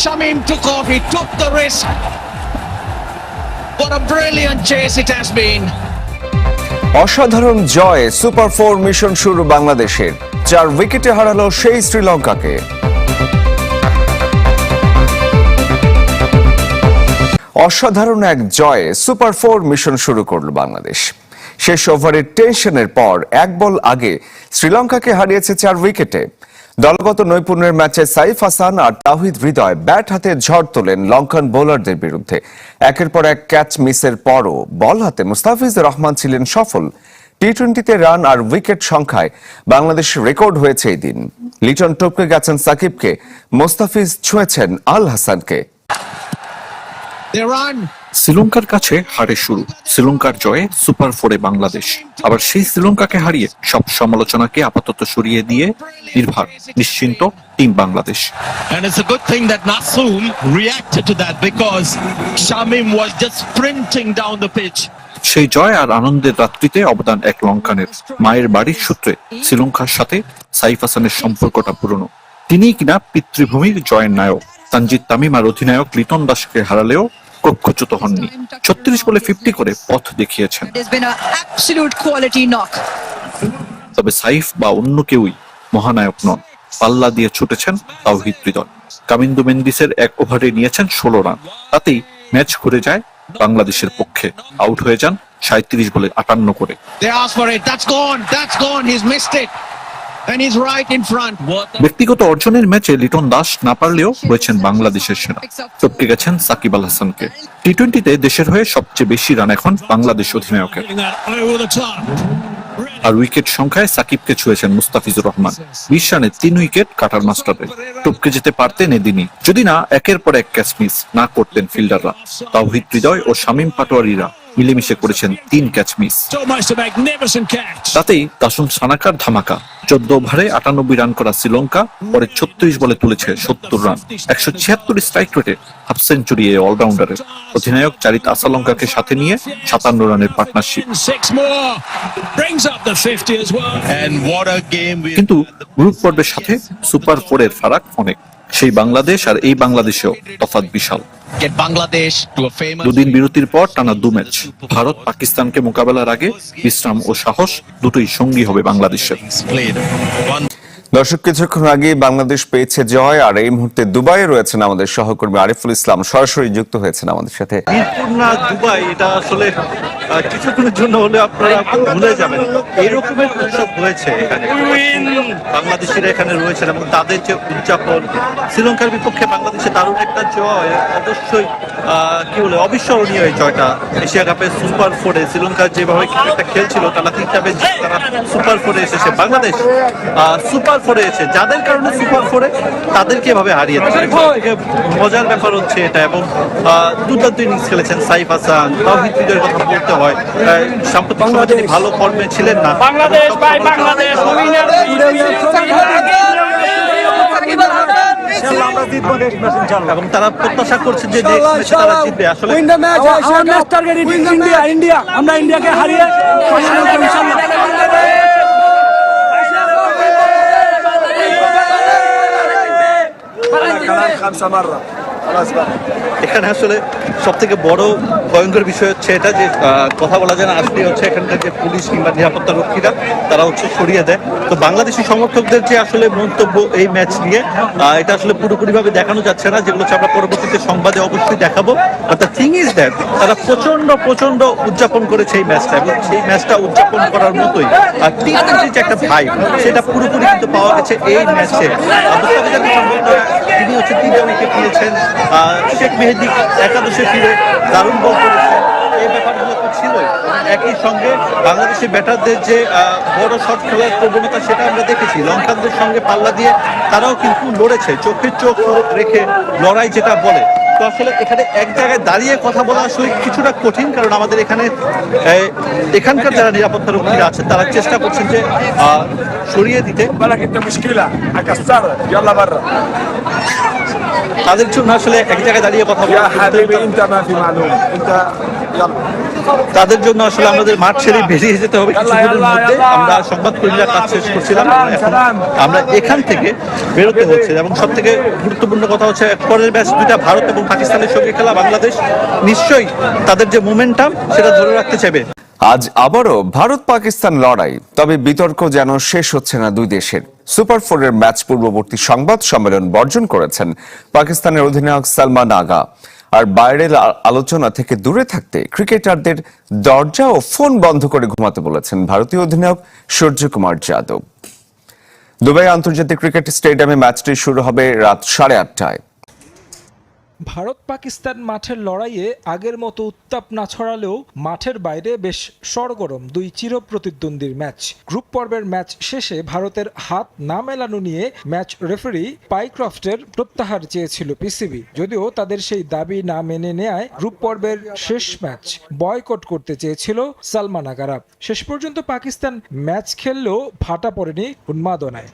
Shamim took off, he took the risk. What a brilliant chase it has been. অসাধারণ জয় super 4 mission শুরু বাংলাদেশের 4 উইকেটে হারালো সেই শ্রীলঙ্কাকে। অসাধারণ এক জয়ে সুপার 4 মিশন শুরু করল বাংলাদেশ। শেষ ওভারের টেনশনের পর এক বল আগে শ্রীলঙ্কাকে হারিয়েছে 4 উইকেটে। দলগত নৈপুণ্যের ম্যাচে সাইফ হাসান আর তাওহিদ হৃদয় ব্যাট হাতে ঝড় তোলেন লঙ্কান বোলারদের বিরুদ্ধে। একের পর এক ক্যাচ মিসের পরও বল হাতে মুস্তাফিজুর রহমান ছিলেন সফল। টি-20তে রান আর উইকেট সংখ্যায় বাংলাদেশ রেকর্ড হয়েছে এই দিন। লিটন টপকে গেছেন সাকিবকে, মুস্তাফিজ ছুঁয়েছেন আল হাসানকে। শ্রীলঙ্কার কাছে হারে শুরু, শ্রীলঙ্কার জয়ে সুপার 4-এ বাংলাদেশ। আবার সেই শ্রীলঙ্কাকে হারিয়ে সব সমালোচনাকে আপাতত সরিয়ে দিয়ে নির্ভর নিশ্চিন্ত team Bangladesh. And it's a good thing that Nasoom reacted to that because Shamim was just sprinting down the pitch. সেই জয় আর আনন্দের রাত্রিতে অবদান এক লঙ্কানের। মায়ের বাড়ির সূত্রে শ্রীলঙ্কার সাথে সাইফ হাসানের সম্পর্কটা পুরনো। তিনিই কিনা পিতৃভূমির জয়ের নায়ক। তানজিদ তামিম আর অধিনায়ক লিটন দাসকে হারালেও কক্ষচ্যুত হননি। 36 বলে 50 করে পথ দেখিয়েছেন। তবে সাইফ বা অন্য কেউই মহানায়ক নন। পাল্লা দিয়ে ছুটেছেন তাওহিদ হৃদয়। কামিন্দু মেন্দিসের এক ওভারে নিয়েছেন 16 রান। তাতেই ম্যাচ ঘুরে যায় বাংলাদেশের পক্ষে। আউট হয়ে যান 37 বলে 58 করে। ব্যক্তিগত অর্জনের ম্যাচে লিটন দাস না পারলেও হয়েছেন বাংলাদেশের সেরা। টপকে গেছেন সাকিব আল হাসানকে। টি-20তে দেশের হয়ে সবচেয়ে বেশি রান এখন বাংলাদেশ অধিনায়কের। আর উইকেট সংখ্যায় সাকিবকে ছুঁয়েছেন মুস্তাফিজুর রহমান। 20 রানে 3 উইকেট কাটার মাস্টারে। টপকে যেতে পারতেন এদিনই, যদি না একের পর এক ক্যাচ মিস না করতেন ফিল্ডাররা। তাওহিদ হৃদয় ও শামীম পাটোয়ারিরা মিলেমিশে করেছেন 3 ক্যাচ মিস। তাতেই দাসুন সানাকার ধামাকা। 14 ওভারে 98 রান করা শ্রীলঙ্কা পরে 36 বলে তুলেছে 70 রান। 176 স্ট্রাইক রেটে হাফ সেঞ্চুরি এই অলরাউন্ডারের। অধিনায়ক চারিত আসালঙ্কাকে সাথে নিয়ে 57 রানের পার্টনারশিপ। কিন্তু গ্রুপ পর্বের সাথে সুপার 4-এর ফারাক অনেক। সেই বাংলাদেশ আর এই বাংলাদেশেও তফাৎ বিশাল। দুদিন বিরতির পর টানা 2 ম্যাচ। ভারত পাকিস্তানকে মোকাবেলার আগে বিশ্রাম ও সাহস দুটোই সঙ্গী হবে বাংলাদেশের। দর্শক, কিছুক্ষণ আগে বাংলাদেশ পেয়েছে জয়। আর এই মুহূর্তে দুবাইয়ে রয়েছেন আমাদের সহকর্মী আরিফুল ইসলাম, সরাসরি যুক্ত হয়েছেন আমাদের সাথে। দুবাই এটা আসলে কিছুক্ষণের জন্য হলে আপনারা ভুলে যাবেন। এরকমের উৎসব হয়েছে এখানে, বাংলাদেশিরা এখানে রয়েছেন এবং তাদের যে উদযাপন, শ্রীলঙ্কার বিপক্ষে বাংলাদেশে দারুণ একটা জয়, অবশ্যই কি বলে অবিস্মরণীয় এই জয়টা। এশিয়া কাপের সুপার 4-এ শ্রীলঙ্কার যেভাবে একটা খেলছিল টানা 3টা ম্যাচ তারা সুপার 4-এ এসেছে। বাংলাদেশ সুপার 4-এ এসে যাদের কারণে সুপার 4-এ তাদেরকে এভাবে হারিয়ে দিচ্ছে। মজার ব্যাপার হচ্ছে এটা। এবং দুর্দান্ত ইনিংস খেলেছেন সাইফ হাসান, তাওহিদ হৃদয়ের কথা বলতে হয়। সাম্প্রতিক সময় তিনি ভালো ফর্মে ছিলেন না, এবং তারা প্রত্যাশা করছে যে তারা জিতবে। আসলে আমরা ইন্ডিয়াকে হারিয়ে এখানে আসলে সব থেকে বড় ভয়ঙ্কর বিষয় হচ্ছে এটা যে কথা বলা যায় না, আসলে হচ্ছে এখানকার যে পুলিশ কিংবা নিরাপত্তা রক্ষীরা তারা হচ্ছে সরিয়ে দেয়। তো বাংলাদেশি সমর্থকদের যে আসলে মন্তব্য এই ম্যাচ নিয়ে, এটা আসলে পুরোপুরি ভাবে দেখানো যাচ্ছে না, যেগুলো হচ্ছে আমরা পরবর্তীতে সংবাদে অবশ্যই দেখাবো। But the thing is that তারা প্রচন্ড উদযাপন করেছে এই ম্যাচটা, এবং সেই ম্যাচটা উদযাপন করার মতোই আর টি-20 যে একটা ভাইব সেটা পুরোপুরি কিন্তু পাওয়া গেছে এই ম্যাচে। তিনি হচ্ছে 3টা উইকেট নিয়েছেন। শেখ মেহেদী একাদশে ফিরে দারুণ বল করেছেন। এই ব্যাপারগুলো তো ছিলই। একই সঙ্গে বাংলাদেশের ব্যাটারদের যে বড় শট খেলার প্রবণতা সেটা আমরা দেখেছি। লঙ্কানদের সঙ্গে পাল্লা দিয়ে তারাও কিন্তু লড়েছে, চোখে চোখ রেখে লড়াই যেটা বলে। তো আসলে এখানে এক জায়গায় দাঁড়িয়ে কথা বলা আসলে কিছুটা কঠিন, কারণ আমাদের এখানকার যারা নিরাপত্তা রক্ষীরা আছেন তারা চেষ্টা করছেন যে সরিয়ে দিতে। তাদের জন্য আসলে এক জায়গায় দাঁড়িয়ে কথা বলা তাদের জন্য আসলে আমাদের মাঠ ছেড়ে বেরিয়ে যেতে হবে কিছুদিনের মধ্যে। আমরা সংবাদ কর্মীরা কাজ শেষ করছিলাম, এখন আমরা এখান থেকে বেরোতে হচ্ছে। এবং সব থেকে গুরুত্বপূর্ণ কথা হচ্ছে পরের ম্যাচ দুইটা ভারত এবং পাকিস্তানের সঙ্গে খেলা, বাংলাদেশ নিশ্চয়ই তাদের যে মোমেন্টাম সেটা ধরে রাখতে চাইবে। আজ আবারও ভারত পাকিস্তান লড়াই, তবে বিতর্ক যেন শেষ হচ্ছে না দুই দেশের। সুপার ফোরের ম্যাচ পূর্ববর্তী সংবাদ সম্মেলন বর্জন করেছেন পাকিস্তানের অধিনায়ক সালমান আগা। আর বাইরের আলোচনা থেকে দূরে থাকতে ক্রিকেটারদের দরজা ও ফোন বন্ধ করে ঘুমাতে বলেছেন ভারতীয় অধিনায়ক সূর্যকুমার যাদব। দুবাই আন্তর্জাতিক ক্রিকেট স্টেডিয়ামে ম্যাচটি শুরু হবে রাত 8:30টায়। ভারত পাকিস্তান মাঠের লড়াইয়ে আগের মতো উত্তাপ না ছড়ালেও মাঠের বাইরে বেশ সরগরম দুই চিরপ্রতিদ্বন্দ্বীর ম্যাচ। গ্রুপ পর্বের ম্যাচ শেষে ভারতের হাত না মেলানো নিয়ে ম্যাচ রেফারি পাইক্রফটের প্রত্যাহার চেয়েছিল পিসিবি, যদিও তাদের সেই দাবি না মেনে নেয় গ্রুপ পর্বের শেষ ম্যাচ বয়কট করতে চেয়েছিল সালমান আগারা। শেষ পর্যন্ত পাকিস্তান ম্যাচ খেললেও ভাটা পড়েনি উন্মাদনায়।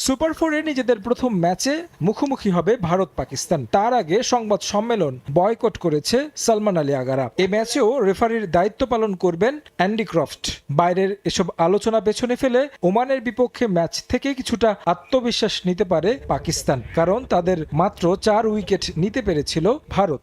সুপার ফোরে নিজেদের প্রথম ম্যাচে মুখোমুখি হবে ভারত পাকিস্তান। তার আগে সংবাদ সম্মেলন বয়কট করেছে সালমান আলী আগারা। এই ম্যাচেও রেফারির দায়িত্ব পালন করবেন অ্যান্ডি ক্রফট। বাইরের এসব আলোচনা পেছনে ফেলে ওমানের বিপক্ষে ম্যাচ থেকে কিছুটা আত্মবিশ্বাস নিতে পারে পাকিস্তান, কারণ তাদের মাত্র 4 উইকেট নিতে পেরেছিল ভারত।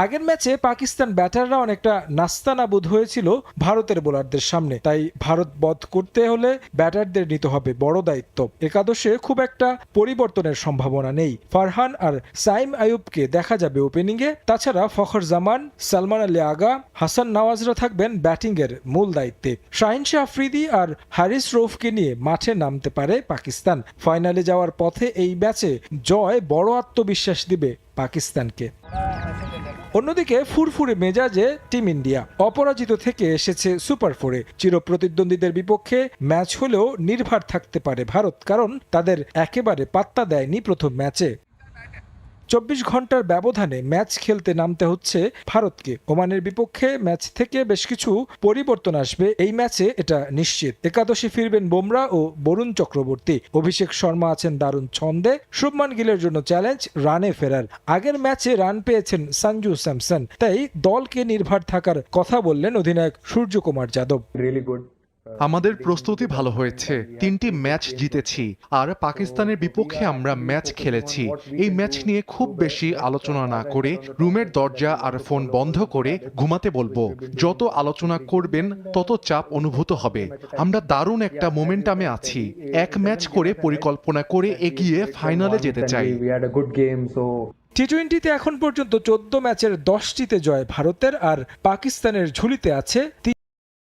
আগের ম্যাচে পাকিস্তান ব্যাটাররা অনেকটা নাস্তানাবুদ হয়েছিল ভারতের বোলারদের সামনে, তাই ভারত বধ করতে হলে ব্যাটারদের নিতে হবে বড় দায়িত্ব। একাদশে খুব একটা পরিবর্তনের সম্ভাবনা নেই। ফারহান আর সাইম আইয়ুবকে দেখা যাবে ওপেনিংয়ে। তাছাড়া ফখর জামান, সালমান আলী আগা, হাসান নওয়াজরা থাকবেন ব্যাটিংয়ের মূল দায়িত্বে। শাহিন শাহ আফ্রিদি আর হারিস রৌফকে নিয়ে মাঠে নামতে পারে পাকিস্তান। ফাইনালে যাওয়ার পথে এই ম্যাচে জয় বড় আত্মবিশ্বাস দিবে পাকিস্তানকে। অন্যদিকে ফুরফুরে মেজাজে টিম ইন্ডিয়া অপরাজিত থেকে এসেছে সুপার ফোরে। চিরপ্রতিদ্বন্দ্বীদের বিপক্ষে ম্যাচ হলেও নির্ভর থাকতে পারে ভারত, কারণ তাদের একেবারে পাত্তা দেয়নি প্রথম ম্যাচে। 24 ঘন্টার ব্যবধানে ম্যাচ খেলতে নামতে হচ্ছে ভারতকে। ওমানের বিপক্ষে ম্যাচ থেকে বেশ কিছু পরিবর্তন আসবে এই ম্যাচে, এটা নিশ্চিত। একাদশে ফিরবেন বুমরা ও বরুণ চক্রবর্তী। অভিষেক শর্মা আছেন দারুণ ছন্দে। শুভমান গিলের জন্য চ্যালেঞ্জ রানে ফেরার। আগের ম্যাচে রান পেয়েছেন সঞ্জু স্যামসন, তাই দলকে নির্ভর থাকার কথা বললেন অধিনায়ক সূর্যকুমার যাদব। আমাদের প্রস্তুতি ভালো হয়েছে, 3টি ম্যাচ জিতেছি আর পাকিস্তানের বিপক্ষে আমরা ম্যাচ খেলেছি। এই ম্যাচ নিয়ে খুব বেশি আলোচনা না করে রুমের দরজা আর ফোন বন্ধ করে ঘুমাতে বলবো। যত আলোচনা করবেন তত চাপ অনুভূত হবে। আমরা দারুণ একটা মোমেন্টামে আছি। এক ম্যাচ করে পরিকল্পনা করে এগিয়ে ফাইনালে যেতে চাই। টি-20তে এখন পর্যন্ত 14 ম্যাচের 10টিতে জয় ভারতের, আর পাকিস্তানের ঝুলিতে আছে